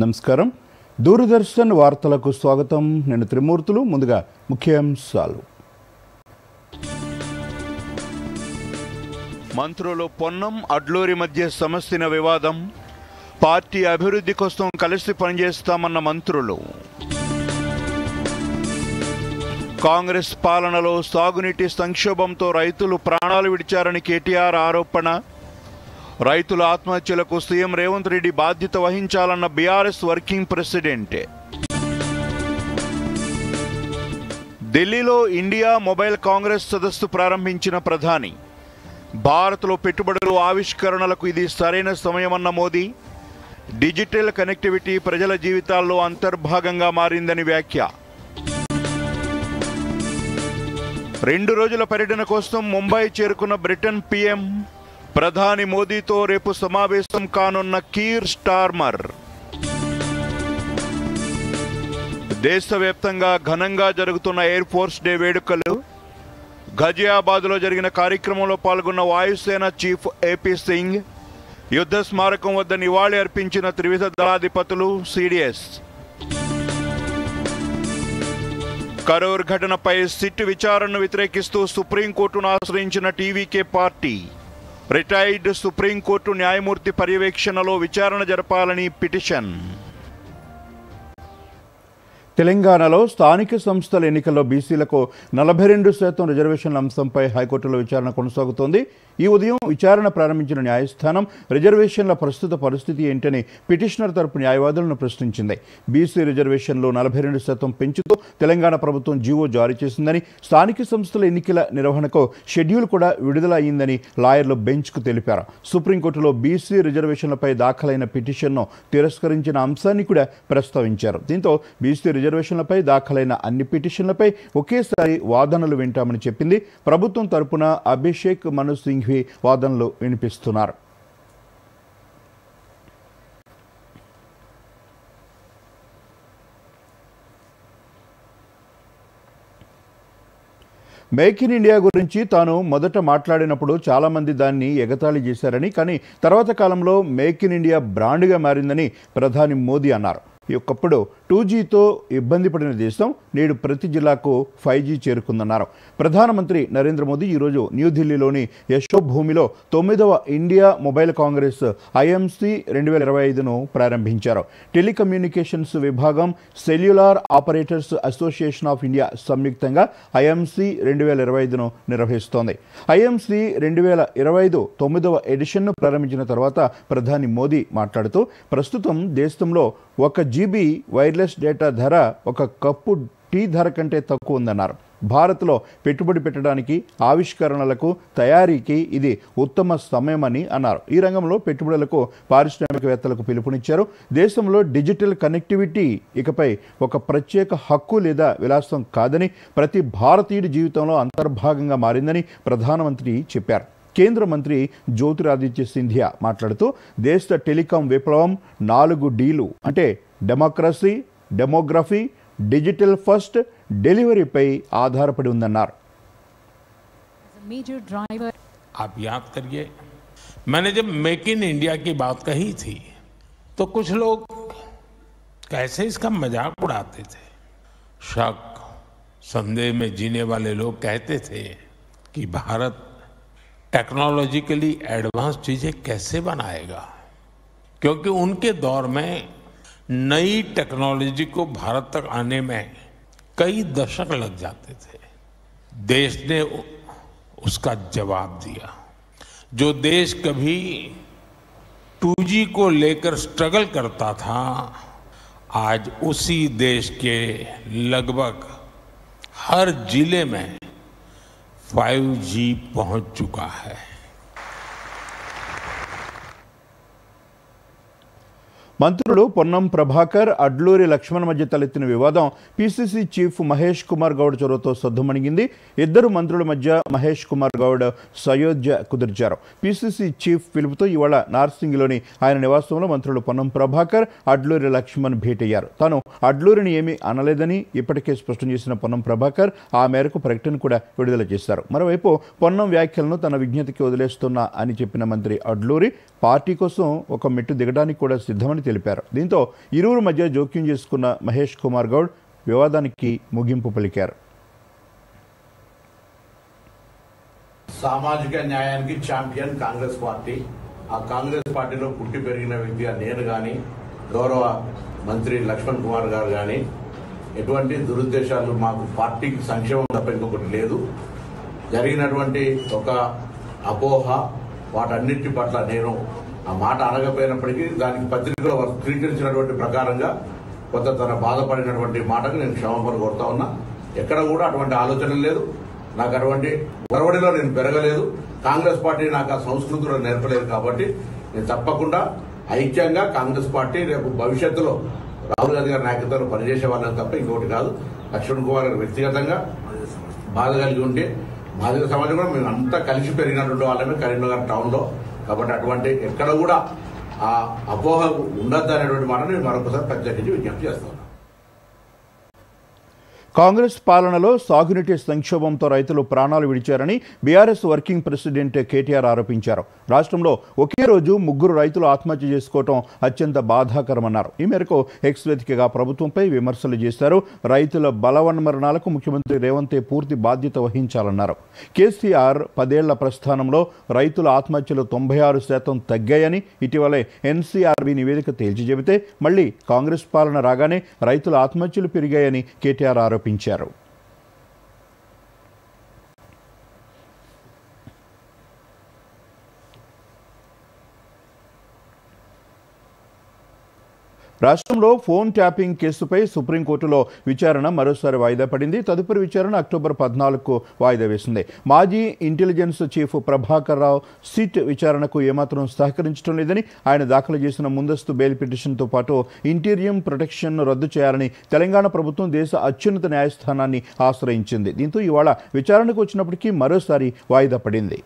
నమస్కారం. దూరదర్శన్ వార్తలకు స్వాగతం. నేను త్రిమూర్తులు. ముందుగా ముఖ్యాంశాలు. మంత్రులు పొన్నం అడ్లూరి మధ్య సమస్యన వివాదం. పార్టీ అభివృద్ధి కోసం కలిసి పనిచేస్తామన్న మంత్రులు. కాంగ్రెస్ పాలనలో సాగునీటి సంక్షోభంతో రైతులు ప్రాణాలు విడిచారని కేటీఆర్ ఆరోపణ. రైతుల ఆత్మహత్యలకు సీఎం రేవంత్ రెడ్డి బాధ్యత వహించాలన్న బీఆర్ఎస్ వర్కింగ్ ప్రెసిడెంట్. ఢిల్లీలో ఇండియా మొబైల్ కాంగ్రెస్ సదస్సు ప్రారంభించిన ప్రధాని. భారత్లో పెట్టుబడులు ఆవిష్కరణలకు ఇది సరైన సమయమన్న మోదీ. డిజిటల్ కనెక్టివిటీ ప్రజల జీవితాల్లో అంతర్భాగంగా మారిందని వ్యాఖ్య. 2 రోజుల పర్యటన కోసం ముంబై చేరుకున్న బ్రిటన్ పీఎం. ప్రధాని మోదీతో రేపు సమావేశం కానున్న కీర్ స్టార్మర్. దేశవ్యాప్తంగా ఘనంగా జరుగుతున్న ఎయిర్ ఫోర్స్ డే వేడుకలు. ఘజియాబాద్లో జరిగిన కార్యక్రమంలో పాల్గొన్న వాయుసేన చీఫ్ ఏపీ సింగ్. యుద్ధ స్మారకం వద్ద నివాళి అర్పించిన త్రివిధ దళాధిపతులు, సిడిఎస్. కరూర్ ఘటనపై సిట్ విచారణను వ్యతిరేకిస్తూ సుప్రీంకోర్టును ఆశ్రయించిన టీవీకే పార్టీ. రిటైర్డ్ సుప్రీంకోర్టు న్యాయమూర్తి పర్యవేక్షణలో విచారణ జరపాలని పిటిషన్. తెలంగాణలో స్థానిక సంస్థల ఎన్నికల్లో బీసీలకు 42% రిజర్వేషన్ల అంశంపై హైకోర్టులో విచారణ కొనసాగుతోంది. ఈ ఉదయం విచారణ ప్రారంభించిన న్యాయస్థానం రిజర్వేషన్ల ప్రస్తుత పరిస్థితి ఏంటని పిటిషనర్ తరపు న్యాయవాదులను ప్రశ్నించింది. బీసీ రిజర్వేషన్లు 42% పెంచుతూ తెలంగాణ ప్రభుత్వం జీవో జారీ చేసిందని, స్థానిక సంస్థల ఎన్నికల నిర్వహణకు షెడ్యూల్ కూడా విడుదల అయిందని లాయర్లు బెంచ్కు తెలిపారు. సుప్రీంకోర్టులో బీసీ రిజర్వేషన్లపై దాఖలైన పిటిషన్ను తిరస్కరించిన అంశాన్ని కూడా ప్రస్తావించారు. దీంతో బీసీ రిజర్వేషన్లపై దాఖలైన అన్ని పిటిషన్లపై ఒకేసారి వాదనలు వింటామని చెప్పింది. ప్రభుత్వం తరపున అభిషేక్ మను సింఘ్వి వాదనలు వినిపిస్తున్నారు. మేక్ ఇన్ ఇండియా గురించి తాను మొదట మాట్లాడినప్పుడు చాలామంది దాన్ని ఎగతాళి చేశారని, కానీ తర్వాత కాలంలో మేక్ ఇన్ ఇండియా బ్రాండ్గా మారిందని ప్రధాని మోదీ అన్నారు. ఒకప్పుడు 2Gతో ఇబ్బంది పడిన దేశం నేడు ప్రతి జిల్లాకు 5G చేరుకుందన్నారు. ప్రధానమంత్రి నరేంద్ర మోదీ ఈరోజు న్యూఢిల్లీలోని యశోభూమిలో 9వ ఇండియా మొబైల్ కాంగ్రెస్ IMC 2025ను ప్రారంభించారు. టెలికమ్యూనికేషన్స్ విభాగం, cellular operators association of India సంయుక్తంగా IMC 2025ను నిర్వహిస్తోంది. IMC 2025 9వ ఎడిషన్ను ప్రారంభించిన తర్వాత ప్రధాని మోదీ మాట్లాడుతూ, ప్రస్తుతం దేశంలో 1 GB వైర్లెస్ డేటా ధర 1 కప్పు టీ ధర కంటే తక్కువ ఉందన్నారు. భారత్లో పెట్టుబడి పెట్టడానికి, ఆవిష్కరణలకు, తయారీకి ఇది ఉత్తమ సమయమని అన్నారు. ఈ రంగంలో పెట్టుబడులకు పారిశ్రామికవేత్తలకు పిలుపునిచ్చారు. దేశంలో డిజిటల్ కనెక్టివిటీ ఇకపై ఒక ప్రత్యేక హక్కు లేదా విలాసం కాదని, ప్రతి భారతీయుడి జీవితంలో అంతర్భాగంగా మారిందని ప్రధానమంత్రి చెప్పారు. కేంద్ర మంత్రి జ్యోతిరాదిత్య సింధియా మాట్లాడుతూ, దేశ టెలికాం విప్లవం 4 Dలు అంటే డెమోక్రసీ, డెమోగ్రఫీ, డిజిటల్ ఫస్ట్, డెలివరీపై ఆధారపడి ఉందన్నారు. आप याद करिए, मैंने जब मेक इन इंडिया की बात कही थी तो कुछ लोग कैसे इसका मजाक उड़ाते थे. शक संदेह में जीने वाले लोग कहते थे कि भारत टेक्नोलॉजिकली एडवांस चीजें कैसे बनाएगा, क्योंकि उनके दौर में नई टेक्नोलॉजी को भारत तक आने में कई दशक लग जाते थे. देश ने उसका जवाब दिया. जो देश कभी 2G को लेकर स्ट्रगल करता था, आज उसी देश के लगभग हर जिले में 5G पहुंच चुका है. మంత్రులు పొన్నం ప్రభాకర్, అడ్లూరి లక్ష్మణ్ మధ్య తలెత్తిన వివాదం పిసిసి చీఫ్ మహేష్ కుమార్ గౌడ్ చొరవతో సద్దుమణిగింది. ఇద్దరు మంత్రుల మధ్య మహేష్ కుమార్ గౌడ్ సయోధ్య కుదిర్చారు. పిసిసి చీఫ్ పిలుపుతో ఇవాళ నార్సింగ్లోని ఆయన నివాసంలో మంత్రులు పొన్నం ప్రభాకర్, అడ్లూరి లక్ష్మణ్ భేటయ్యారు. తాను అడ్లూరిని ఏమీ అనలేదని ఇప్పటికే స్పష్టం చేసిన పొన్నం ప్రభాకర్ ఆ మేరకు ప్రకటన కూడా విడుదల చేశారు. మరోవైపు పొన్నం వ్యాఖ్యలను తన విజ్ఞతకి వదిలేస్తున్నా అని చెప్పిన మంత్రి అడ్లూరి పార్టీ కోసం ఒక మెట్టు దిగడానికి కూడా సిద్ధమని తెలిపారు. దీంతో ఇరువురు మధ్య జోక్యం చేసుకున్న మహేష్ కుమార్ గౌడ్ వివాదానికి ముగింపు పలికారు. సామాజిక న్యాయానికి ఛాంపియన్ కాంగ్రెస్ పార్టీ. ఆ కాంగ్రెస్ పార్టీలో పుట్టి పెరిగిన వ్యక్తిగా నేను కానీ, గౌరవ మంత్రి లక్ష్మణ్ కుమార్ గారు కానీ ఎటువంటి దురుద్దేశాలు, మాకు పార్టీకి సంక్షేమం తప్ప ఇంకొకటి లేదు. జరిగినటువంటి ఒక అపోహ, వాటన్నిటి పట్ల నేను ఆ మాట అనకపోయినప్పటికీ దానికి పత్రికలో స్వీకరించినటువంటి ప్రకారంగా కొంత తన బాధపడినటువంటి మాటకు నేను క్షమాపణ కోరుతా ఉన్నా. ఎక్కడ కూడా అటువంటి ఆలోచన లేదు. నాకు అటువంటి ఒరవడిలో నేను పెరగలేదు. కాంగ్రెస్ పార్టీ నాకు ఆ సంస్కృతిలో నేర్పలేదు. కాబట్టి నేను తప్పకుండా ఐక్యంగా కాంగ్రెస్ పార్టీ రేపు భవిష్యత్తులో రాహుల్ గాంధీ గారి నాయకత్వంలో పనిచేసే వాళ్ళని తప్ప ఇంకోటి కాదు. లక్ష్మణ్ కుమార్ గారు వ్యక్తిగతంగా బాధ కలిగి ఉంటే బాధిత సమాజం కూడా మేము అంతా కలిసి పెరిగినటువంటి వాళ్ళమే కరీంనగర్ టౌన్లో. కాబట్టి అటువంటి ఎక్కడ కూడా ఆ అపోహ ఉండద్దు అనేటువంటి మాట నేను మరొకసారి ప్రత్యేకించి విజ్ఞప్తి చేస్తాను. కాంగ్రెస్ పాలనలో సాగునీటి సంక్షోభంతో రైతులు ప్రాణాలు విడిచారని బీఆర్ఎస్ వర్కింగ్ ప్రెసిడెంట్ కేటీఆర్ ఆరోపించారు. రాష్ట్రంలో ఒకే రోజు 3 రైతులు ఆత్మహత్య చేసుకోవడం అత్యంత బాధాకరమన్నారు. ఈ మేరకు ఎక్స్ వేదికగా ప్రభుత్వంపై విమర్శలు చేశారు. రైతుల బలవన్మరణాలకు ముఖ్యమంత్రి రేవంత్ పూర్తి బాధ్యత వహించాలన్నారు. కేసీఆర్ 10 ఏళ్ల ప్రస్థానంలో రైతుల ఆత్మహత్యలు 96% తగ్గాయని ఇటీవలే ఎన్సీఆర్బీ నివేదిక తేల్చి చెబితే మళ్లీ కాంగ్రెస్ పాలన రాగానే రైతుల ఆత్మహత్యలు పెరిగాయని కేటీఆర్ ఆరోపించారు. రాష్ట్రంలో ఫోన్ ట్యాపింగ్ కేసుపై సుప్రీంకోర్టులో విచారణ మరోసారి వాయిదా పడింది. తదుపరి విచారణ అక్టోబర్ 14కు వాయిదా వేసింది. మాజీ intelligence chief Prabhakar Rao SIT విచారణకు ఏమాత్రం సహకరించడం లేదని ఆయన దాఖలు చేసిన ముందస్తు బెయిల్ పిటిషన్తో పాటు ఇంటీరియం ప్రొటెక్షన్ను రద్దు చేయాలని తెలంగాణ ప్రభుత్వం దేశ అత్యున్నత న్యాయస్థానాన్ని ఆశ్రయించింది. దీంతో ఇవాళ విచారణకు వచ్చినప్పటికీ మరోసారి వాయిదా పడింది.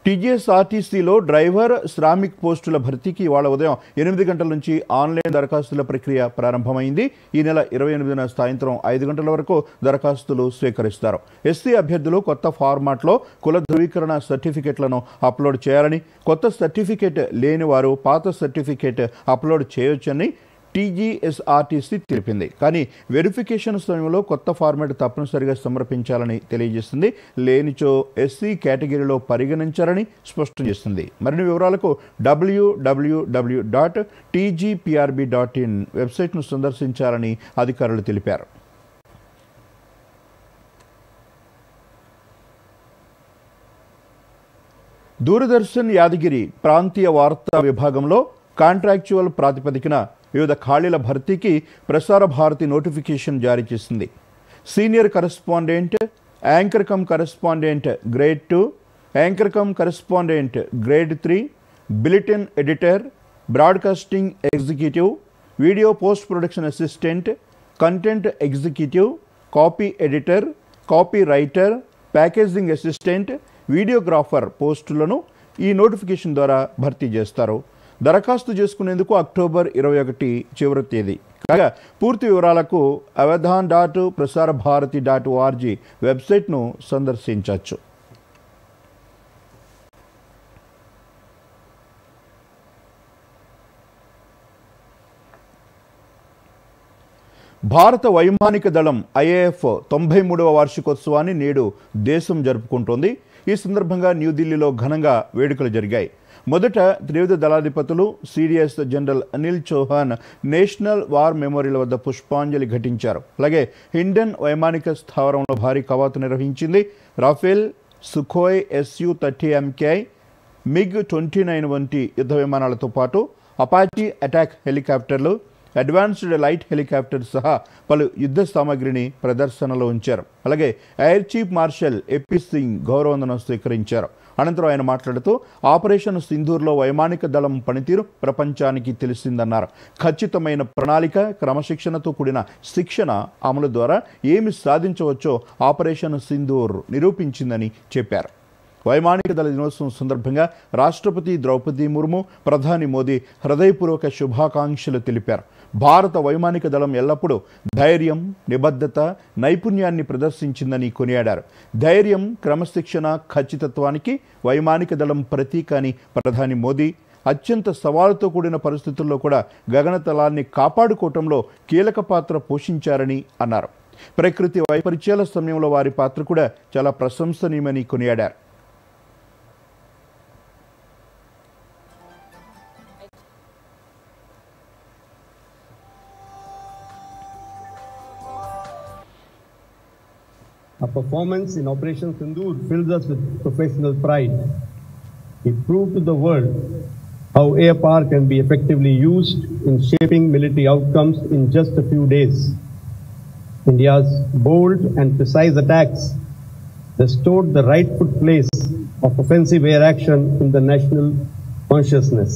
టీజీఎస్ఆర్టీసీలో డ్రైవర్, శ్రామిక్ పోస్టుల భర్తీకి ఇవాళ ఉదయం 8 గంటల నుంచి ఆన్లైన్ దరఖాస్తుల ప్రక్రియ ప్రారంభమైంది. ఈ నెల 28న సాయంత్రం 5 గంటల వరకు దరఖాస్తులు స్వీకరిస్తారు. ఎస్సీ అభ్యర్థులు కొత్త ఫార్మాట్లో కుల ధృవీకరణ సర్టిఫికెట్లను అప్లోడ్ చేయాలని, కొత్త సర్టిఫికెట్ లేని వారు పాత సర్టిఫికెట్ అప్లోడ్ చేయొచ్చని టీజీఎస్ఆర్టీసీ తెలిపింది. కానీ వెరిఫికేషన్ సమయంలో కొత్త ఫార్మాట్ తప్పనిసరిగా సమర్పించాలని తెలియజేస్తుంది. లేనిచో ఎస్సీ కేటగిరీలో పరిగణించాలని స్పష్టం చేస్తుంది. మరిన్ని వివరాలకు www.tgprb.in వెబ్సైట్ను సందర్శించాలని అధికారులు తెలిపారు. దూరదర్శన్ యాదగిరి ప్రాంతీయ వార్తా విభాగంలో కాంట్రాక్చువల్ ప్రాతిపదికన వివిధ ఖాళీల భర్తీకి ప్రసార భారతి నోటిఫికేషన్ జారీ చేసింది. Senior correspondent, anchor come correspondent grade 2, anchor come correspondent grade 3, bulletin editor, broadcasting executive, video post production assistant, content executive, copy editor, copy writer, packaging assistant, videographer పోస్టులను ఈ నోటిఫికేషన్ ద్వారా భర్తీ చేస్తారు. దరఖాస్తు చేసుకునేందుకు అక్టోబర్ 21 చివరి తేదీ. కాగా పూర్తి వివరాలకు avadhan.prasarbharati.org వెబ్సైట్ను సందర్శించవచ్చు. భారత వైమానిక దళం ఐఏఎఫ్ 93వ వార్షికోత్సవాన్ని నేడు దేశం జరుపుకుంటోంది. ఈ సందర్భంగా న్యూఢిల్లీలో ఘనంగా వేడుకలు జరిగాయి. మొదట త్రివిధ దళాధిపతులు CDS general Anil Chauhan National War Memorial వద్ద పుష్పాంజలి ఘటించారు. అలాగే హిండన్ వైమానిక స్థావరంలో భారీ కవాతు నిర్వహించింది. Rafale, Sukhoi Su-30 MKI, MiG-29 వంటి యుద్ధ విమానాలతో పాటు అపాచీ అటాక్ హెలికాప్టర్లు, అడ్వాన్స్డ్ లైట్ హెలికాప్టర్ సహా పలు యుద్ధ సామాగ్రిని ప్రదర్శనలో ఉంచారు. అలాగే air chief marshal AP Singh గౌరవవందనం స్వీకరించారు. అనంతరం ఆయన మాట్లాడుతూ ఆపరేషన్ సింధూర్లో వైమానిక దళం పనితీరు ప్రపంచానికి తెలిసిందన్నారు. ఖచ్చితమైన ప్రణాళిక, క్రమశిక్షణతో కూడిన శిక్షణ అమలు ద్వారా ఏమి సాధించవచ్చో ఆపరేషన్ సింధూర్ నిరూపించిందని చెప్పారు. వైమానిక దళ దినోత్సవం సందర్భంగా రాష్ట్రపతి ద్రౌపది ముర్ము, ప్రధాని మోదీ హృదయపూర్వక శుభాకాంక్షలు తెలిపారు. భారత వైమానిక దళం ఎల్లప్పుడూ ధైర్యం, నిబద్ధత, నైపుణ్యాన్ని ప్రదర్శించిందని కొనియాడారు. ధైర్యం, క్రమశిక్షణ, ఖచ్చితత్వానికి వైమానిక దళం ప్రతీక అని ప్రధాని మోదీ అత్యంత సవాలుతో కూడిన పరిస్థితుల్లో కూడా గగనతలాన్ని కాపాడుకోవటంలో కీలక పాత్ర పోషించారని అన్నారు. ప్రకృతి వైపరీత్యాల సమయంలో వారి పాత్ర కూడా చాలా ప్రశంసనీయమని కొనియాడారు. Our performance in Operation Sindoor fills us with professional pride. We proved to the world how air power can be effectively used in shaping military outcomes in just a few days. India's bold and precise attacks restored the rightful place of offensive air action in the national consciousness.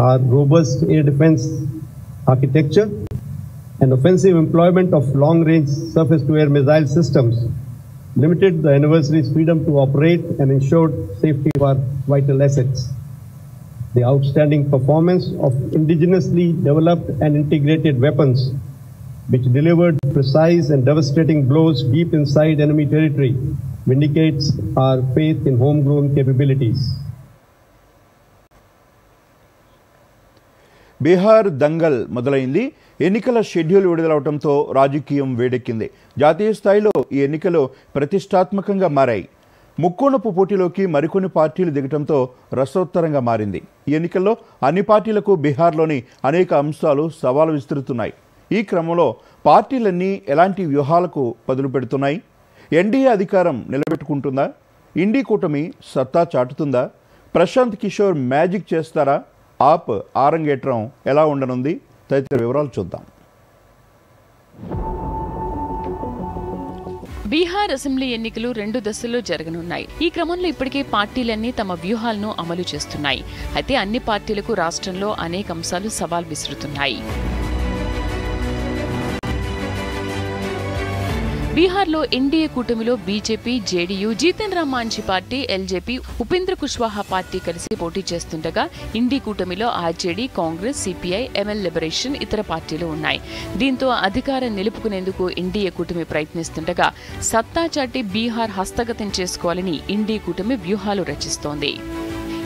Our robust air defense architecture and offensive employment of long-range surface-to-air missile systems limited the anniversary's freedom to operate and ensured safety of our vital assets. The outstanding performance of indigenously developed and integrated weapons, which delivered precise and devastating blows deep inside enemy territory, vindicates our faith in homegrown capabilities. Bihar Dangal మొదలైంది. ఎన్నికల schedule విడుదలవడంతో రాజకీయం వేడెక్కింది. జాతీయ స్థాయిలో ఈ ఎన్నికలు ప్రతిష్టాత్మకంగా మారాయి. ముక్కోణపు పోటీలోకి మరికొన్ని పార్టీలు దిగటంతో రసోత్తరంగా మారింది. ఈ ఎన్నికల్లో అన్ని పార్టీలకు బీహార్లోని అనేక అంశాలు సవాలు విసురుతున్నాయి. ఈ క్రమంలో పార్టీలన్నీ ఎలాంటి వ్యూహాలకు పదులు పెడుతున్నాయి? ఎన్డీఏ అధికారం నిలబెట్టుకుంటుందా? ఇండీ కూటమి సత్తా చాటుతుందా? ప్రశాంత్ కిషోర్ మ్యాజిక్ చేస్తారా? ఆప్ ఆరంగేట్రం ఎలా ఉండనుంది? తదితర వివరాలు చూద్దాం. బీహార్ అసెంబ్లీ ఎన్నికలు 2 దశల్లో జరగనున్నాయి. ఈ క్రమంలో ఇప్పటికే పార్టీలన్నీ తమ వ్యూహాలను అమలు చేస్తున్నాయి. అయితే అన్ని పార్టీలకు రాష్ట్రంలో అనేక అంశాలు సవాల్ విసురుతున్నాయి. బీహార్లో ఎన్డీఏ కూటమిలో BJP, JDU, Jitan Ram Manjhi party, LJP, Upendra Kushwaha party కలిసి పోటీ చేస్తుండగా ఇండీ కూటమిలో RJD, Congress, CPI, ML liberation ఇతర పార్టీలు ఉన్నాయి. దీంతో అధికారం నిలుపుకునేందుకు ఎన్డీఏ కూటమి ప్రయత్నిస్తుండగా సత్తా చాటి బీహార్ హస్తగతం చేసుకోవాలని ఇండీ కూటమి వ్యూహాలు రచిస్తోంది.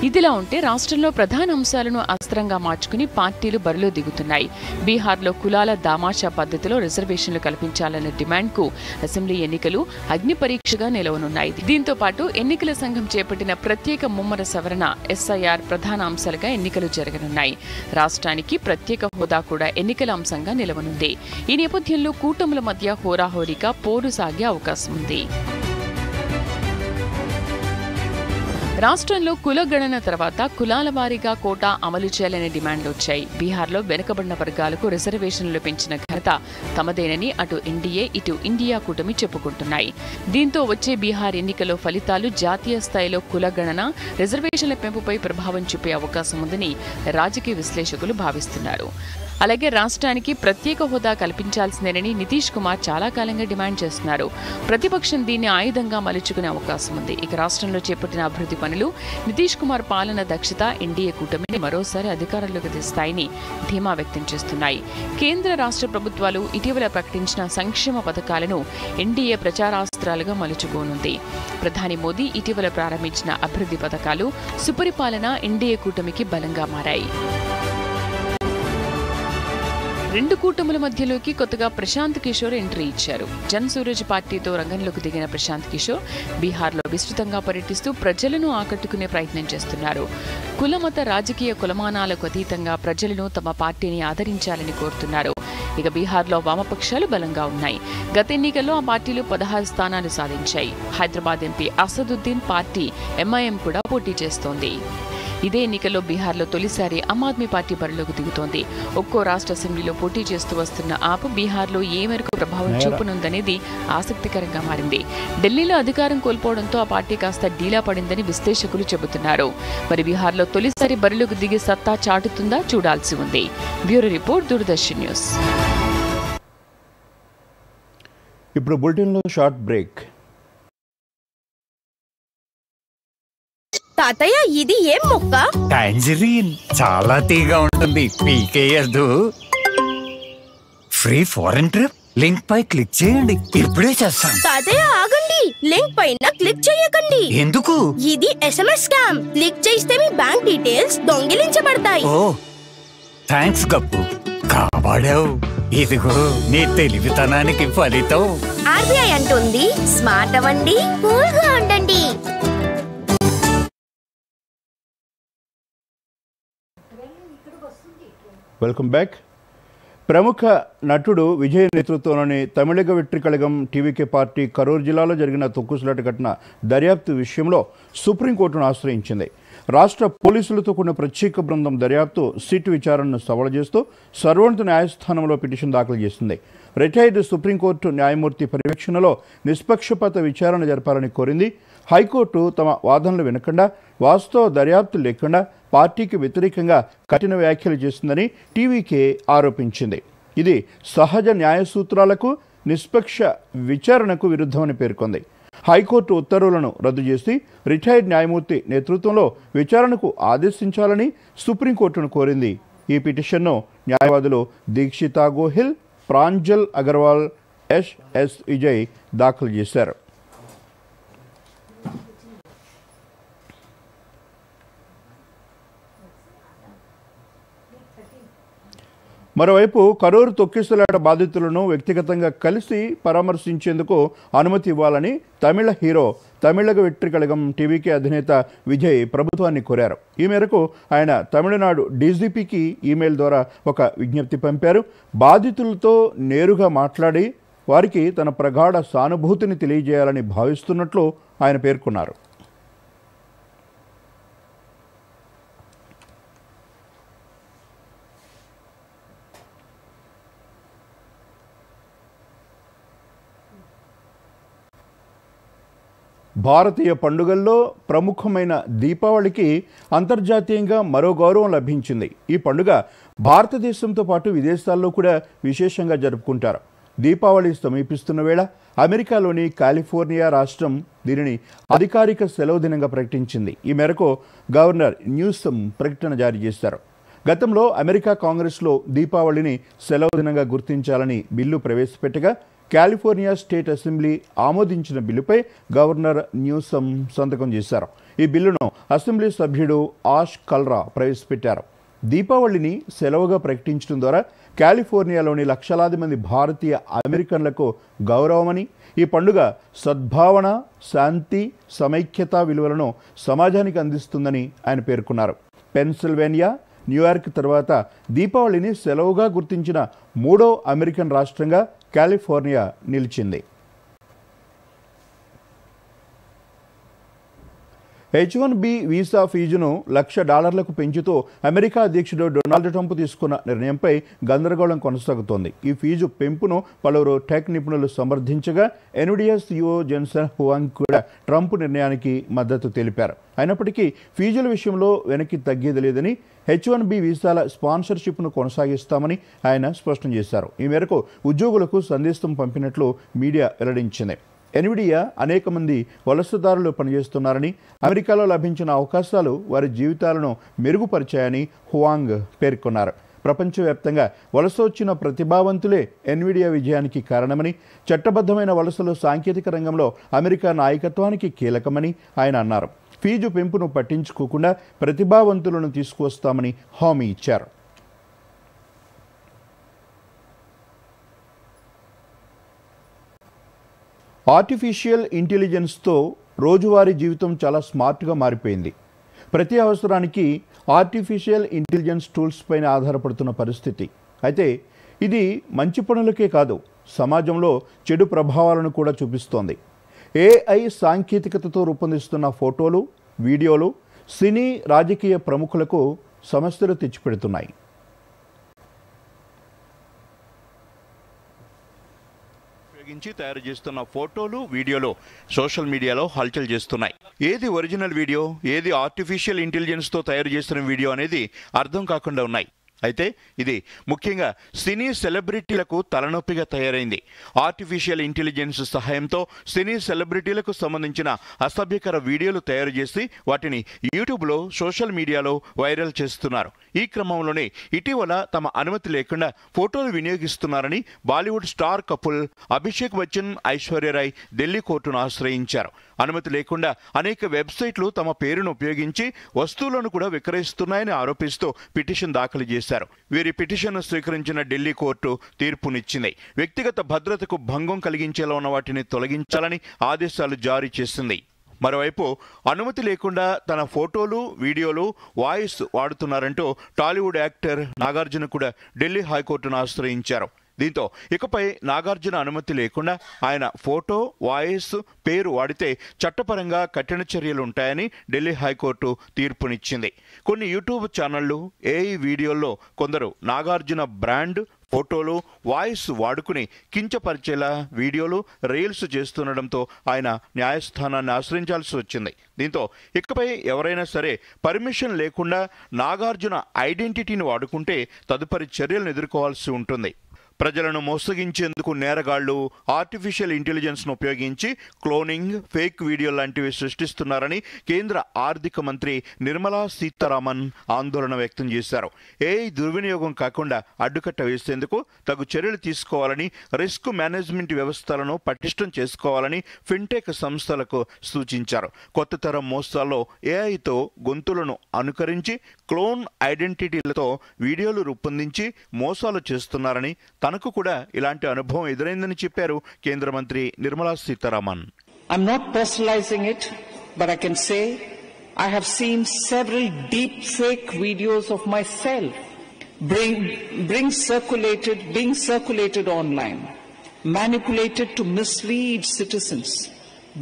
ఇదిలా ఉంటే రాష్ట్రంలో ప్రధాన అంశాలను అస్త్రంగా మార్చుకుని పార్టీలు బరిలో దిగుతున్నాయి. బీహార్లో కులాల దామాషా పద్ధతిలో రిజర్వేషన్లు కల్పించాలన్న డిమాండ్కు అసెంబ్లీ ఎన్నికలు అగ్ని పరీక్షగా నిలవనున్నాయి. దీంతో పాటు ఎన్నికల సంఘం చేపట్టిన ప్రత్యేక ముమ్మర సవరణ ఎస్ఐఆర్ ప్రధాన అంశాలుగా ఎన్నికలు జరగనున్నాయి. రాష్ట్రానికి ప్రత్యేక హోదా కూడా ఎన్నికల అంశంగా నిలవనుంది. ఈ నేపథ్యంలో కూటముల మధ్య హోరాహోరీగా పోరు సాగే అవకాశం ఉంది. రాష్ట్రంలో కులగణన తర్వాత కులాల వారీగా కోటా అమలు చేయాలనే డిమాండ్లు వచ్చాయి. బీహార్లో వెనుకబడిన వర్గాలకు రిజర్వేషన్లు పెంచిన ఘనత తమదేనని అటు ఎన్డీఏ, ఇటు ఇండియా కూటమి చెప్పుకుంటున్నాయి. దీంతో వచ్చే బీహార్ ఎన్నికల్లో ఫలితాలు జాతీయ స్థాయిలో కులగణన, రిజర్వేషన్ల పెంపుపై ప్రభావం చూపే అవకాశం ఉందని రాజకీయ విశ్లేషకులు భావిస్తున్నారు. అలాగే రాష్ట్రానికి ప్రత్యేక హోదా కల్పించాల్సిందేనని నితీష్ కుమార్ చాలా కాలంగా డిమాండ్ చేస్తున్నారు. ప్రతిపక్షం దీన్ని ఆయుధంగా మలుచుకునే అవకాశం ఉంది. ఇక రాష్ట్రంలో చేపట్టిన అభివృద్ధి పనులు, నితీష్ కుమార్ పాలన దక్షత ఎన్డీఏ కూటమిని మరోసారి అధికారంలోకి తెస్తాయని ధీమా వ్యక్తం చేస్తున్నాయి. కేంద్ర రాష్ట్ర ప్రభుత్వాలు ఇటీవల ప్రకటించిన సంక్షేమ పథకాలను ఎన్డీఏ ప్రచారాస్త్రాలుగా మలుచుకోనుంది. ప్రధాని మోదీ ఇటీవల ప్రారంభించిన అభివృద్ధి పథకాలు, సుపరిపాలన ఎన్డీఏ కూటమికి బలంగా మారాయి. 2 కూటముల మధ్యలోకి కొత్తగా ప్రశాంత్ కిషోర్ ఎంట్రీ ఇచ్చారు. జన్ సూరజ్ పార్టీతో రంగంలోకి దిగిన ప్రశాంత్ కిషోర్ బీహార్లో విస్తృతంగా పర్యటిస్తూ ప్రజలను ఆకట్టుకునే ప్రయత్నం చేస్తున్నారు. కులమత రాజకీయ కులమానాలకు అతీతంగా ప్రజలను తమ పార్టీని ఆదరించాలని కోరుతున్నారు. ఇక బీహార్లో వామపక్షాలు బలంగా ఉన్నాయి. గత ఎన్నికల్లో ఆ పార్టీలు 16 స్థానాలు సాధించాయి. Hyderabad MP Asaduddin party MIM కూడా పోటీ చేస్తోంది. ఇదే ఎన్నికల్లో బీహార్లో తొలిసారి ఆమ్ ఆద్మీ పార్టీ బరిలోకి దిగుతోంది. ఒక్కో రాష్ట్ర అసెంబ్లీలో పోటీ చేస్తూ వస్తున్న ఆప్ బీహార్లో ఏ మేరకు ప్రభావం చూపనుందనేది ఆసక్తికరంగా మారింది. ఢిల్లీలో అధికారం కోల్పోవడంతో ఆ పార్టీ కాస్త డీలా పడిందని విశ్లేషకులు చెబుతున్నారు. మరి బీహార్లో తొలిసారి బరిలోకి దిగి సత్తా చాటుతుందా చూడాల్సి ఉంది. Bureau report, Doordarshan news. ఇప్పుడు బులెటిన్లో షార్ట్ బ్రేక్. తాతయ్య ఇది ఏం మొక్క? టాంజరీన్, చాలా తీగా ఉంటుంది, పీకేయద్దు. ఫ్రీ ఫారెన్ ట్రిప్, లింక్ పై క్లిక్ చేయండి, ఇప్పుడే చేస్తాం. తాతయ్య ఆగండి, లింక్ పైన క్లిక్ చేయకండి. ఎందుకు? ఇది SMS స్కామ్. క్లిక్ చేస్తే మీ బ్యాంక్ డీటెయిల్స్ దొంగిలించబడతాయి. ఓ థ్యాంక్స్ గప్పు, కాపాడావు. ఇదిగో నీ తెలివితనానికి ఫలితం. RBI అంటుంది స్మార్ట్ అవ్వండి, కూల్ గా ఉండండి. Welcome back. ప్రముఖ నటుడు విజయ్ నేతృత్వంలోని తమిళగ వెట్రి కళగం టీవీకే పార్టీ కరూరు జిల్లాలో జరిగిన తొక్కుసలాట ఘటన దర్యాప్తు విషయంలో సుప్రీంకోర్టును ఆశ్రయించింది. రాష్ట్ర పోలీసులతో కూడిన ప్రత్యేక బృందం దర్యాప్తు సిట్ విచారణను సవాలు చేస్తూ సర్వోన్నత న్యాయస్థానంలో పిటిషన్ దాఖలు చేసింది. రిటైర్డ్ సుప్రీంకోర్టు న్యాయమూర్తి పర్యవేక్షణలో నిష్పక్షపాత విచారణ జరపాలని కోరింది. హైకోర్టు తమ వాదనలు వినకుండా, వాస్తవ దర్యాప్తు లేకుండా పార్టీకి వ్యతిరేకంగా కఠిన వ్యాఖ్యలు చేసిందని టీవీకే ఆరోపించింది. ఇది సహజ న్యాయ సూత్రాలకు, నిష్పక్ష విచారణకు విరుద్ధమని పేర్కొంది. హైకోర్టు ఉత్తర్వులను రద్దు చేసి రిటైర్డ్ న్యాయమూర్తి నేతృత్వంలో విచారణకు ఆదేశించాలని సుప్రీంకోర్టును కోరింది. ఈ పిటిషన్ను న్యాయవాదులు దీక్షితా గోహిల్, ప్రాంజల్ అగర్వాల్, ఎస్ విజయ్ దాఖలు చేశారు. మరోవైపు కరూరు తొక్కిసలాట బాధితులను వ్యక్తిగతంగా కలిసి పరామర్శించేందుకు అనుమతి ఇవ్వాలని తమిళ హీరో తమిళగ వెట్రి కళగం టీవీకే అధినేత విజయ్ ప్రభుత్వాన్ని కోరారు. ఈ మేరకు ఆయన తమిళనాడు డీజీపీకి ఈమెయిల్ ద్వారా ఒక విజ్ఞప్తి పంపారు. బాధితులతో నేరుగా మాట్లాడి వారికి తన ప్రగాఢ సానుభూతిని తెలియజేయాలని భావిస్తున్నట్లు ఆయన పేర్కొన్నారు. భారతీయ పండుగల్లో ప్రముఖమైన దీపావళికి అంతర్జాతీయంగా మరో గౌరవం లభించింది. ఈ పండుగ భారతదేశంతో పాటు విదేశాల్లో కూడా విశేషంగా జరుపుకుంటారు. దీపావళి సమీపిస్తున్న వేళ అమెరికాలోని కాలిఫోర్నియా రాష్ట్రం దీనిని అధికారిక సెలవు దినంగా ప్రకటించింది. ఈ మేరకు గవర్నర్ న్యూసమ్ ప్రకటన జారీ చేశారు. గతంలో అమెరికా కాంగ్రెస్లో దీపావళిని సెలవు దినంగా గుర్తించాలని బిల్లు ప్రవేశపెట్టగా కాలిఫోర్నియా స్టేట్ అసెంబ్లీ ఆమోదించిన బిల్లుపై గవర్నర్ న్యూసమ్ సంతకం చేశారు. ఈ బిల్లును అసెంబ్లీ సభ్యుడు ఆష్ కల్రా ప్రవేశపెట్టారు. దీపావళిని సెలవుగా ప్రకటించడం ద్వారా కాలిఫోర్నియాలోని లక్షలాది మంది భారతీయ అమెరికన్లకు గౌరవమని, ఈ పండుగ సద్భావన, శాంతి, సమైక్యత విలువలను సమాజానికి అందిస్తుందని ఆయన పేర్కొన్నారు. పెన్సిల్వేనియా, న్యూయార్క్ తర్వాత దీపావళిని సెలవుగా గుర్తించిన మూడో అమెరికన్ రాష్ట్రంగా కాలిఫోర్నియా నిలిచింది. H-1B వీసా ఫీజును $1,00,000 పెంచుతూ అమెరికా అధ్యక్షుడు డొనాల్డ్ ట్రంప్ తీసుకున్న నిర్ణయంపై గందరగోళం కొనసాగుతోంది. ఈ ఫీజు పెంపును పలువురు టెక్ నిపుణులు సమర్థించగా ఎన్విడియా CEO జెన్సన్ హువాంగ్ కూడా ట్రంప్ నిర్ణయానికి మద్దతు తెలిపారు. అయినప్పటికీ ఫీజుల విషయంలో వెనక్కి తగ్గేది లేదని, H-1B వీసాల స్పాన్సర్షిప్ను కొనసాగిస్తామని ఆయన స్పష్టం చేశారు. ఈ మేరకు ఉద్యోగులకు సందేశం పంపినట్లు మీడియా వెల్లడించింది. ఎన్విడియా అనేక మంది వలసదారులు పనిచేస్తున్నారని, అమెరికాలో లభించిన అవకాశాలు వారి జీవితాలను మెరుగుపరిచాయని హువాంగ్ పేర్కొన్నారు. ప్రపంచవ్యాప్తంగా వలస వచ్చిన ప్రతిభావంతులే ఎన్విడియా విజయానికి కారణమని, చట్టబద్ధమైన వలసలు సాంకేతిక రంగంలో అమెరికా నాయకత్వానికి కీలకమని ఆయన అన్నారు. ఫీజు పెంపును పట్టించుకోకుండా ప్రతిభావంతులను తీసుకువస్తామని హామీ ఇచ్చారు. ఆర్టిఫిషియల్ ఇంటెలిజెన్స్తో రోజువారీ జీవితం చాలా స్మార్ట్గా మారిపోయింది. ప్రతి అవసరానికి ఆర్టిఫిషియల్ ఇంటెలిజెన్స్ టూల్స్ పైన ఆధారపడుతున్న పరిస్థితి. అయితే ఇది మంచి పనులకే కాదు, సమాజంలో చెడు ప్రభావాలను కూడా చూపిస్తోంది. AI సాంకేతికతతో రూపొందిస్తున్న ఫోటోలు, వీడియోలు సినీ, రాజకీయ ప్రముఖులకు సమస్యలు తెచ్చిపెడుతున్నాయి. ఉపయోగించి తయారు చేస్తున్న ఫోటోలు, వీడియోలు సోషల్ మీడియాలో హల్చల్ చేస్తున్నాయి. ఏది ఒరిజినల్ వీడియో, ఏది ఆర్టిఫిషియల్ ఇంటెలిజెన్స్తో తయారు చేస్తున్న వీడియో అనేది అర్థం కాకుండా ఉన్నాయి. అయితే ఇది ముఖ్యంగా సినీ సెలబ్రిటీలకు తలనొప్పిగా తయారైంది. ఆర్టిఫిషియల్ ఇంటెలిజెన్స్ సహాయంతో సినీ సెలబ్రిటీలకు సంబంధించిన అసభ్యకర వీడియోలు తయారు చేసి వాటిని యూట్యూబ్లో, సోషల్ మీడియాలో వైరల్ చేస్తున్నారు. ఈ క్రమంలోనే ఇటీవల తమ అనుమతి లేకుండా ఫోటోలు వినియోగిస్తున్నారని బాలీవుడ్ స్టార్ కపుల్ అభిషేక్ బచ్చన్, ఐశ్వర్యరాయ్ ఢిల్లీ కోర్టును ఆశ్రయించారు. అనుమతి లేకుండా అనేక వెబ్సైట్లు తమ పేరును ఉపయోగించి వస్తువులను కూడా విక్రయిస్తున్నాయని ఆరోపిస్తూ పిటిషన్ దాఖలు చేశారు. వీరి పిటిషన్ను స్వీకరించిన ఢిల్లీ కోర్టు తీర్పునిచ్చింది. వ్యక్తిగత భద్రతకు భంగం కలిగించేలా ఉన్న వాటిని తొలగించాలని ఆదేశాలు జారీ చేసింది. మరోవైపు అనుమతి లేకుండా తన ఫోటోలు, వీడియోలు, వాయిస్ వాడుతున్నారంటూ టాలీవుడ్ యాక్టర్ నాగార్జున కూడా ఢిల్లీ హైకోర్టును ఆశ్రయించారు. దీంతో ఇకపై నాగార్జున అనుమతి లేకుండా ఆయన ఫోటో, వాయిస్, పేరు వాడితే చట్టపరంగా కఠిన చర్యలు ఉంటాయని ఢిల్లీ హైకోర్టు తీర్పునిచ్చింది. కొన్ని యూట్యూబ్ ఛానళ్లు, ఏఐ వీడియోల్లో కొందరు నాగార్జున బ్రాండ్, ఫోటోలు, వాయిస్ వాడుకుని కించపరిచేలా వీడియోలు, రీల్స్ చేస్తుండటంతో ఆయన న్యాయస్థానాన్ని ఆశ్రయించాల్సి వచ్చింది. దీంతో ఇకపై ఎవరైనా సరే పర్మిషన్ లేకుండా నాగార్జున ఐడెంటిటీని వాడుకుంటే తదుపరి చర్యలను ఎదుర్కోవాల్సి ఉంటుంది. ప్రజలను మోసగించేందుకు నేరగాళ్లు ఆర్టిఫిషియల్ ఇంటెలిజెన్స్ను ఉపయోగించి క్లోనింగ్, ఫేక్ వీడియో లాంటివి సృష్టిస్తున్నారని కేంద్ర ఆర్థిక మంత్రి నిర్మలా సీతారామన్ ఆందోళన వ్యక్తం చేశారు. ఏఐ దుర్వినియోగం కాకుండా అడ్డుకట్ట వేసేందుకు తగు చర్యలు తీసుకోవాలని, రిస్క్ మేనేజ్మెంట్ వ్యవస్థలను పటిష్టం చేసుకోవాలని ఫిన్టెక్ సంస్థలకు సూచించారు. కొత్త తరం మోసాల్లో ఏఐతో గొంతులను అనుకరించి క్లోన్ ఐడెంటిటీలతో వీడియోలు రూపొందించి మోసాలు చేస్తున్నారని, తనకు కూడా ఇలాంటి అనుభవం ఎదురైందని చెప్పారు కేంద్ర మంత్రి Nirmala Sitharaman. I'm not personalizing it, but I can say I have seen several deep fake videos of myself being circulated online, manipulated to mislead citizens,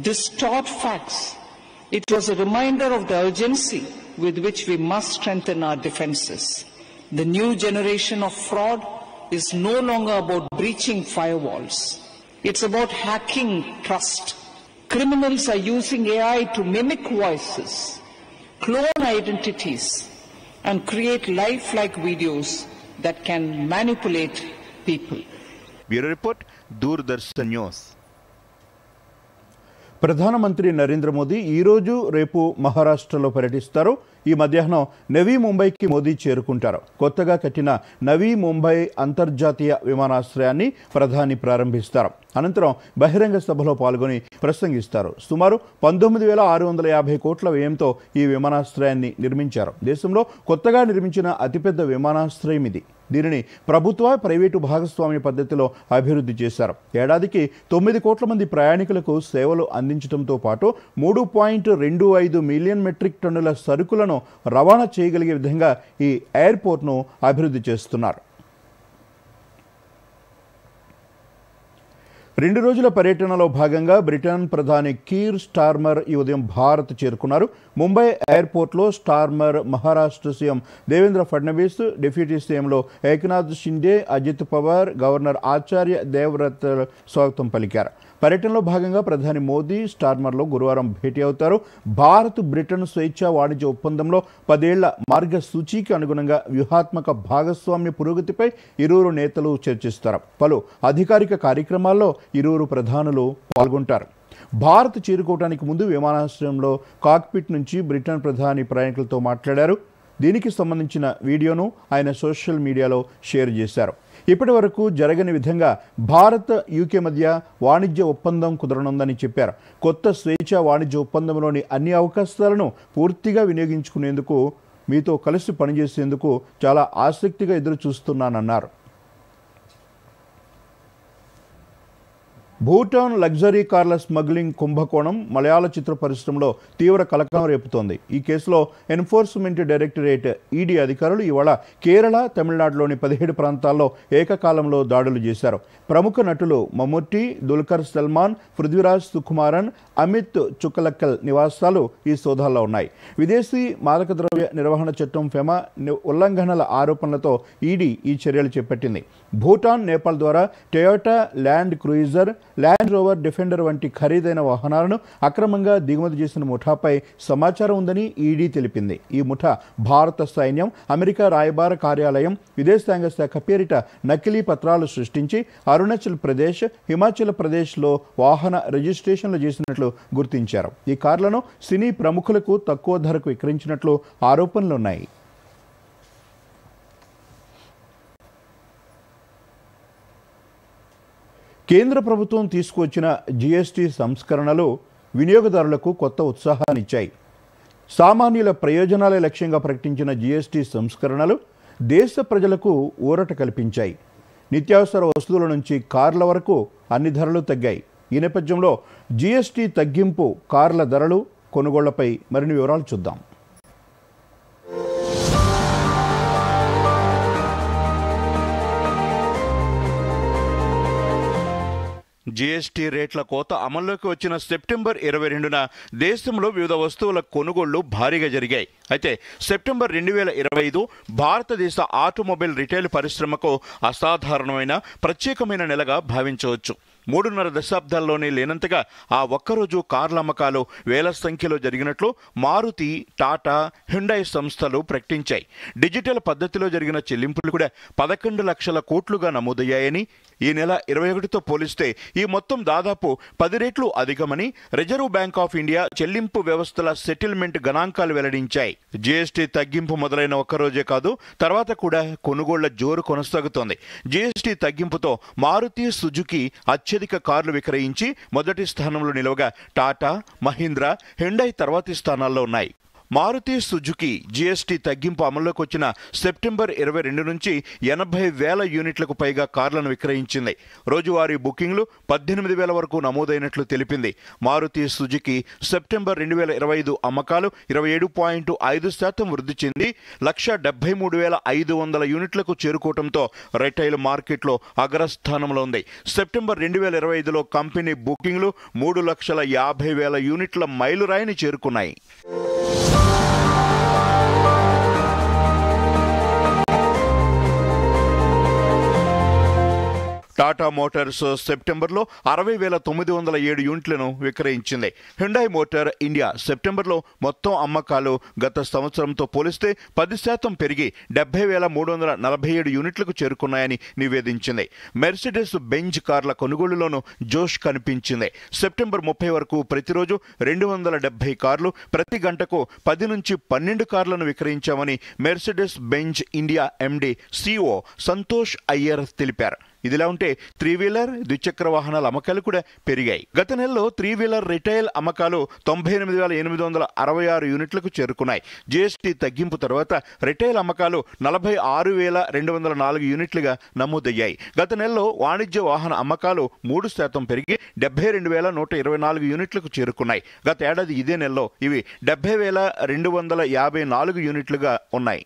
distort facts. It was a reminder of the urgency with which we must strengthen our defenses. The new generation of fraud is no longer about breaching firewalls. It's about hacking trust. Criminals are using AI to mimic voices, clone identities, and create lifelike videos that can manipulate people. Bureau Report, Doordarshan News. ప్రధానమంత్రి నరేంద్ర మోదీ ఈరోజు, రేపు మహారాష్ట్రలో పర్యటిస్తారు. ఈ మధ్యాహ్నం నవీ ముంబైకి మోదీ చేరుకుంటారు. కొత్తగా కట్టిన నవీ ముంబై అంతర్జాతీయ విమానాశ్రయాన్ని ప్రధాని ప్రారంభిస్తారు. అనంతరం బహిరంగ సభలో పాల్గొని ప్రసంగిస్తారు. సుమారు 19,650 కోట్ల వ్యయంతో ఈ విమానాశ్రయాన్ని నిర్మించారు. దేశంలో కొత్తగా నిర్మించిన అతిపెద్ద విమానాశ్రయం ఇది. దీనిని ప్రభుత్వ, ప్రైవేటు భాగస్వామ్య పద్ధతిలో అభివృద్ధి చేశారు. ఏడాదికి 9 కోట్ల మంది ప్రయాణికులకు సేవలు అందించడంతో పాటు 3.25 మిలియన్ మెట్రిక్ టన్నుల సరుకులను రవాణా చేయగలిగే విధంగా ఈ ఎయిర్పోర్ట్ను అభివృద్ధి చేస్తున్నారు. 2 రోజుల పర్యటనలో భాగంగా బ్రిటన్ ప్రధాని కీర్ స్టార్మర్ ఈ ఉదయం భారత్ చేరుకున్నారు. ముంబై ఎయిర్పోర్ట్లో Starmer Maharashtra CM Devendra Fadnavis, deputy సీఎంలో ఏకనాథ్ షిండే, అజిత్ పవార్, గవర్నర్ ఆచార్య దేవ్వ్రత్ స్వాగతం పలికారు. పర్యటనలో భాగంగా ప్రధాని మోదీ స్టార్మర్లో గురువారం భేటీ అవుతారు. భారత్ బ్రిటన్ స్వేచ్ఛా వాణిజ్య ఒప్పందంలో 10 ఏళ్ల మార్గసూచీకి అనుగుణంగా వ్యూహాత్మక భాగస్వామ్య పురోగతిపై ఇరువురు నేతలు చర్చిస్తారు. పలు అధికారిక కార్యక్రమాల్లో ఇరువురు ప్రధానులు పాల్గొంటారు. భారత్ చేరుకోవడానికి ముందు విమానాశ్రయంలో కాక్పిట్ నుంచి బ్రిటన్ ప్రధాని ప్రయాణికులతో మాట్లాడారు. దీనికి సంబంధించిన వీడియోను ఆయన సోషల్ మీడియాలో షేర్ చేశారు. ఇప్పటి వరకు జరగని విధంగా భారత్, యూకే మధ్య వాణిజ్య ఒప్పందం కుదరనుందని చెప్పారు. కొత్త స్వేచ్ఛా వాణిజ్య ఒప్పందంలోని అన్ని అవకాశాలను పూర్తిగా వినియోగించుకునేందుకు, మీతో కలిసి పనిచేసేందుకు చాలా ఆసక్తిగా ఎదురు చూస్తున్నానన్నారు. భూటాన్ లగ్జరీ కార్ల స్మగ్లింగ్ కుంభకోణం మలయాళ చిత్ర పరిశ్రమలో తీవ్ర కలకలం రేపుతోంది. ఈ కేసులో ఎన్ఫోర్స్మెంట్ డైరెక్టరేట్ ఈడీ అధికారులు ఇవాళ కేరళ, తమిళనాడులోని 17 ప్రాంతాల్లో ఏకకాలంలో దాడులు చేశారు. ప్రముఖ నటులు మమ్ముట్టి, దుల్కర్ సల్మాన్, పృథ్వీరాజ్ సుకుమారన్, అమిత్ చుక్కలక్కల్ నివాసాలు ఈ సోదాల్లో ఉన్నాయి. విదేశీ మాదక ద్రవ్య నిర్వహణ చట్టం ఫెమా ఉల్లంఘనల ఆరోపణలతో ఈడీ ఈ చర్యలు చేపట్టింది. భూటాన్, నేపాల్ ద్వారా Toyota land cruiser, land rover defender వంటి ఖరీదైన వాహనాలను అక్రమంగా దిగుమతి చేసిన ముఠాపై సమాచారం ఉందని ఈడీ తెలిపింది. ఈ ముఠా భారత సైన్యం, అమెరికా రాయబార కార్యాలయం, విదేశాంగ శాఖ పేరిట నకిలీ పత్రాలు సృష్టించి అరుణాచల్ ప్రదేశ్, హిమాచల్ ప్రదేశ్లో వాహన రిజిస్ట్రేషన్లు చేసినట్లు గుర్తించారు. ఈ కార్లను సినీ ప్రముఖులకు తక్కువ ధరకు విక్రయించినట్లు ఆరోపణలున్నాయి. కేంద్ర ప్రభుత్వం తీసుకువచ్చిన జీఎస్టీ సంస్కరణలు వినియోగదారులకు కొత్త ఉత్సాహాన్నిచ్చాయి. సామాన్యుల ప్రయోజనాలే లక్ష్యంగా ప్రకటించిన జీఎస్టీ సంస్కరణలు దేశ ప్రజలకు ఊరట కల్పించాయి. నిత్యావసర వస్తువుల నుంచి కార్ల వరకు అన్ని ధరలు తగ్గాయి. ఈ నేపథ్యంలో జీఎస్టీ తగ్గింపు కార్ల ధరలు, కొనుగోళ్లపై మరిన్ని వివరాలు చూద్దాం. జీఎస్టీ రేట్ల కోత అమల్లోకి వచ్చిన సెప్టెంబర్ 22న దేశంలో వివిధ వస్తువుల కొనుగోళ్లు భారీగా జరిగాయి. అయితే సెప్టెంబర్ 2025 భారతదేశ ఆటోమొబైల్ రిటైల్ పరిశ్రమకు అసాధారణమైన ప్రత్యేకమైన నెలగా భావించవచ్చు. 3.5 దశాబ్దాల్లోనే లేనంతగా ఆ ఒక్కరోజు కార్ల అమ్మకాలు వేల సంఖ్యలో జరిగినట్లు మారుతి, టాటా, హ్యుండై సంస్థలు ప్రకటించాయి. డిజిటల్ పద్ధతిలో జరిగిన చెల్లింపులు కూడా 11 లక్షల కోట్లుగా నమోదయ్యాయని, ఈ నెల 21తో పోలిస్తే ఈ మొత్తం దాదాపు 10 రెట్లు అధికమని రిజర్వ్ బ్యాంక్ ఆఫ్ ఇండియా చెల్లింపు వ్యవస్థల సెటిల్మెంట్ గణాంకాలు వెల్లడించాయి. జీఎస్టీ తగ్గింపు మొదలైన ఒక్కరోజే కాదు, తర్వాత కూడా కొనుగోళ్ల జోరు కొనసాగుతోంది. జీఎస్టీ తగ్గింపుతో మారుతి, సుజుకి అత్యధిక కార్లు విక్రయించి మొదటి స్థానంలో నిలవగా టాటా, మహీంద్రా, హ్యుండై తర్వాతి స్థానాల్లో ఉన్నాయి. మారుతి సుజుకి జీఎస్టీ తగ్గింపు అమల్లోకి వచ్చిన సెప్టెంబర్ 22 నుంచి 80,000 యూనిట్లకు పైగా కార్లను విక్రయించింది. రోజువారీ బుకింగ్లు 18,000 వరకు నమోదైనట్లు తెలిపింది. మారుతి సుజుకి సెప్టెంబర్ 2025 అమ్మకాలు 27.5% వృద్ధి చెంది 173,500 యూనిట్లకు చేరుకోవడంతో రిటైల్ మార్కెట్లో అగ్రస్థానంలో ఉంది. సెప్టెంబర్ 2025లో కంపెనీ బుకింగ్లు 3,50,000 యూనిట్ల మైలురాయిని చేరుకున్నాయి. టాటా మోటార్స్ సెప్టెంబర్లో 60,907 యూనిట్లను విక్రయించింది. హ్యుండై మోటార్ ఇండియా సెప్టెంబర్లో మొత్తం అమ్మకాలు గత సంవత్సరంతో పోలిస్తే 10% పెరిగి 70,347 యూనిట్లకు చేరుకున్నాయని నివేదించింది. మెర్సిడెస్ బెంజ్ కార్ల కొనుగోలులోనూ జోష్ కనిపించింది. సెప్టెంబర్ 30 వరకు ప్రతిరోజు 270 కార్లు, ప్రతి గంటకు 10 నుంచి 12 కార్లను విక్రయించామని Mercedes Benz India MD CEO Santosh Iyer తెలిపారు. ఇదిలా ఉంటే 3-వీలర్, ద్విచక్ర వాహనాల అమ్మకాలు కూడా పెరిగాయి. గత నెలలో 3-వీలర్ రిటైల్ అమ్మకాలు 98,866 యూనిట్లకు చేరుకున్నాయి. జీఎస్టీ తగ్గింపు తర్వాత రిటైల్ అమ్మకాలు 46,204 యూనిట్లుగా నమోదయ్యాయి. గత నెలలో వాణిజ్య వాహన అమ్మకాలు 3% పెరిగి 72,124 యూనిట్లకు చేరుకున్నాయి. గత ఏడాది ఇదే నెలలో ఇవి 70,254 యూనిట్లుగా ఉన్నాయి.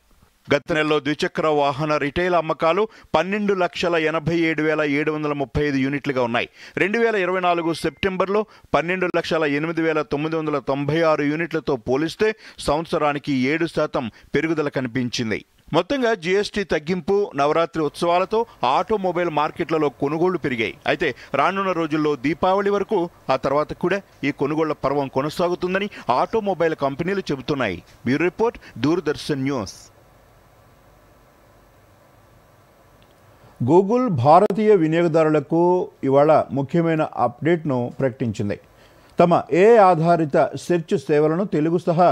గత నెలలో ద్విచక్ర వాహన రిటైల్ అమ్మకాలు 12,87,735 యూనిట్లుగా ఉన్నాయి. 2024 సెప్టెంబర్లో 12,08,996 యూనిట్లతో పోలిస్తే సంవత్సరానికి 7% పెరుగుదల కనిపించింది. మొత్తంగా జీఎస్టీ తగ్గింపు, నవరాత్రి ఉత్సవాలతో ఆటోమొబైల్ మార్కెట్లలో కొనుగోళ్లు పెరిగాయి. అయితే రానున్న రోజుల్లో దీపావళి వరకు, ఆ తర్వాత కూడా ఈ కొనుగోళ్ల పర్వం కొనసాగుతుందని ఆటోమొబైల్ కంపెనీలు చెబుతున్నాయి. Bureau report, Doordarshan news. Google భారతీయ వినియోగదారులకు ఇవాళ ముఖ్యమైన అప్డేట్ను ప్రకటించింది. తమ AI ఆధారిత సెర్చ్ సేవలను తెలుగు సహా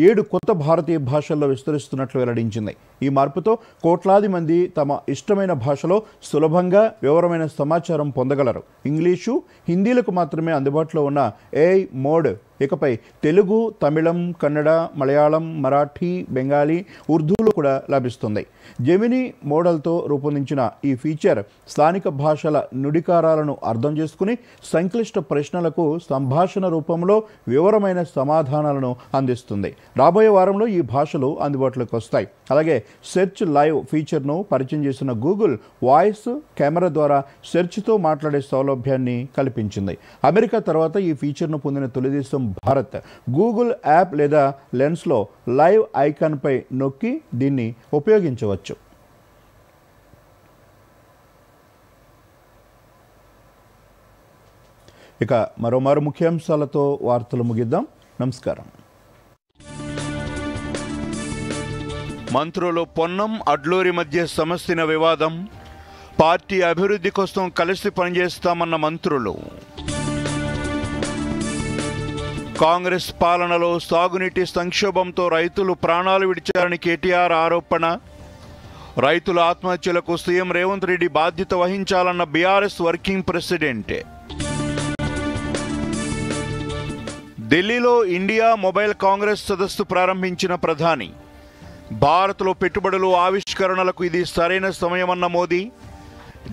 7 కొత్త భారతీయ భాషల్లో విస్తరిస్తున్నట్లు వెల్లడించింది. ఈ మార్పుతో కోట్లాది మంది తమ ఇష్టమైన భాషలో సులభంగా వివరమైన సమాచారం పొందగలరు. ఇంగ్లీషు, హిందీలకు మాత్రమే అందుబాటులో ఉన్న AI మోడ్ ఇకపై తెలుగు, తమిళం, కన్నడ, మలయాళం, మరాఠీ, బెంగాలీ, ఉర్దూలో కూడా లభిస్తుంది. జెమినీ మోడల్తో రూపొందించిన ఈ ఫీచర్ స్థానిక భాషల నుడికారాలను అర్థం చేసుకుని సంక్లిష్ట ప్రశ్నలకు సంభాషణ రూపంలో వివరమైన సమాధానాలను అందిస్తుంది. రాబోయే వారంలో ఈ భాషలు అందుబాటులోకి వస్తాయి. అలాగే సెర్చ్ లైవ్ ఫీచర్ను పరిచయం చేసిన గూగుల్ వాయిస్, కెమెరా ద్వారా సెర్చ్తో మాట్లాడే సౌలభ్యాన్ని కల్పించింది. అమెరికా తర్వాత ఈ ఫీచర్ను పొందిన తొలి దేశం భారత్. గూగుల్ యాప్ లేదా లెన్స్లో లైవ్ ఐకాన్పై నొక్కి దీన్ని ఉపయోగించవచ్చు. ఇక మరోమారు ముఖ్యాంశాలతో వార్తలు ముగిద్దాం. నమస్కారం. మంత్రులు పొన్నం అడ్లూరి మధ్య సమస్యన వివాదం. పార్టీ అభివృద్ధి కోసం కలిసి పనిచేస్తామన్న మంత్రులు. కాంగ్రెస్ పాలనలో సాగునీటి సంక్షోభంతో రైతులు ప్రాణాలు విడిచారని కేటీఆర్ ఆరోపణ. రైతుల ఆత్మహత్యలకు సీఎం రేవంత్ రెడ్డి బాధ్యత వహించాలన్న బీఆర్ఎస్ వర్కింగ్ ప్రెసిడెంట్. ఢిల్లీలో ఇండియా మొబైల్ కాంగ్రెస్ సదస్సు ప్రారంభించిన ప్రధాని. భారత్లో పెట్టుబడులు ఆవిష్కరణలకు ఇది సరైన సమయమన్న మోదీ.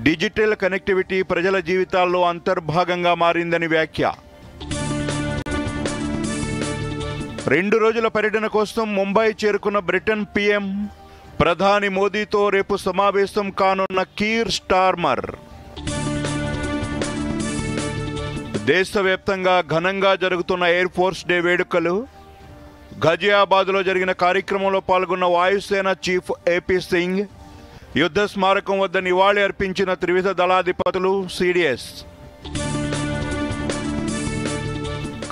డిజిటల్ కనెక్టివిటీ ప్రజల జీవితాల్లో అంతర్భాగంగా మారిందని వ్యాఖ్య. 2 రోజుల పర్యటన కోసం ముంబై చేరుకున్న బ్రిటన్ పీఎం. ప్రధాని మోదీతో రేపు సమావేశం కానున్న కీర్ స్టార్మర్. దేశవ్యాప్తంగా ఘనంగా జరుగుతున్న ఎయిర్ ఫోర్స్ డే వేడుకలు. ఘజియాబాద్లో జరిగిన కార్యక్రమంలో పాల్గొన్న వాయుసేన చీఫ్ ఏపీ సింగ్. యుద్ధ స్మారకం వద్ద నివాళి అర్పించిన త్రివిధ దళాధిపతులు, సిడిఎస్.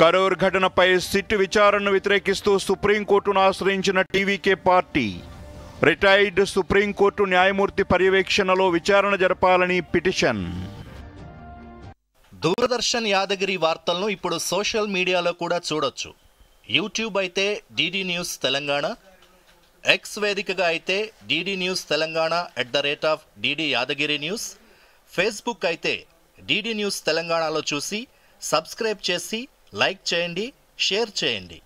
కరూర్ ఘటనపై సిట్ విచారణను వ్యతిరేకిస్తూ సుప్రీంకోర్టును ఆశ్రయించిన టీవీకే పార్టీ. రిటైర్డ్ సుప్రీంకోర్టు న్యాయమూర్తి పర్యవేక్షణలో విచారణ జరపాలని పిటిషన్. దూరదర్శన్ యాదగిరి వార్తలను ఇప్పుడు సోషల్ మీడియాలో కూడా చూడొచ్చు. యూట్యూబ్ అయితే డిడి న్యూస్ తెలంగాణ, ఎక్స్ వేదికగా అయితే DD news Telangana @DD Yadagiri news, Facebook అయితే డిడి న్యూస్ తెలంగాణలో చూసి సబ్స్క్రైబ్ చేసి లైక్ చేయండి, షేర్ చేయండి.